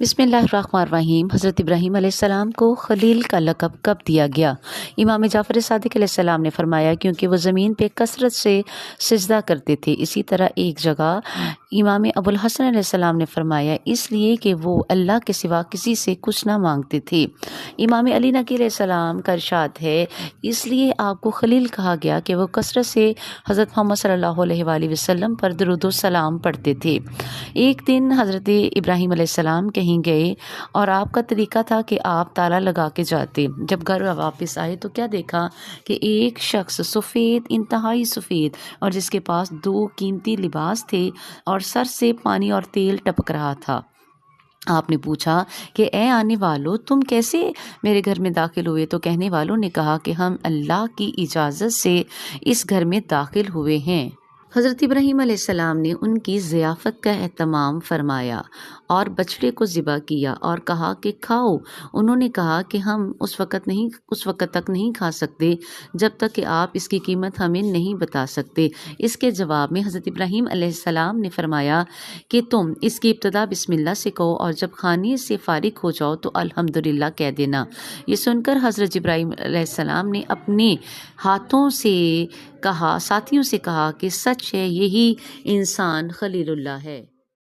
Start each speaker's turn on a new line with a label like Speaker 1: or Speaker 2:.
Speaker 1: बिस्मिल्लाहिर्रहमानिर्रहीम। हज़रत इब्राहीम अलैहिस्सलाम को खलील का लक़ब कब दिया गया? इमाम जाफ़र सादिक़ अलैहिस्सलाम ने फरमाया क्योंकि वो ज़मीन पे कसरत से सिजदा करते थे। इसी तरह एक जगह इमाम अबुल हसन अलैहिस्सलाम ने फरमाया इसलिए कि वो अल्लाह के सिवा किसी से कुछ ना मांगते थे। इमाम अली नकी अलैहिस्सलाम का इरशाद है इसलिए आपको खलील कहा गया कि वो कसरत से हज़रत मोहम्मद सल्लल्लाहु अलैहि वसल्लम पर दुरूद व सलाम पढ़ते थे। एक दिन हज़रत इब्राहीम अलैहिस्सलाम कहीं गए और आपका तरीका था कि आप ताला लगा के जाते। जब घर वापस आए तो क्या देखा कि एक शख्स सफ़ेद, इंतहाई सफ़ेद और जिसके पास 2 कीमती लिबास थे और सर से पानी और तेल टपक रहा था। आपने पूछा कि ए आने वालों, तुम कैसे मेरे घर में दाखिल हुए? तो कहने वालों ने कहा कि हम अल्लाह की इजाज़त से इस घर में दाखिल हुए हैं। हज़रत इब्राहीम अलैहिस्सलाम ने उनकी ज़ियाफ़त का एहतमाम फरमाया और बछड़े को ज़िबा किया और कहा कि खाओ। उन्होंने कहा कि हम उस वक़्त तक नहीं खा सकते जब तक कि आप इसकी कीमत हमें नहीं बता सकते। इसके जवाब में हज़रत इब्राहीम अलैहिस्सलाम ने फरमाया कि तुम इसकी इब्तिदा बिस्मिल्लाह से कहो और जब खाने से फ़ारिग हो जाओ तो अल्हम्दुलिल्लाह कह देना। ये सुनकर हज़रत इब्राहीम अलैहिस्सलाम ने अपने साथियों से कहा कि सच है, यही इंसान खलीलुल्लाह है।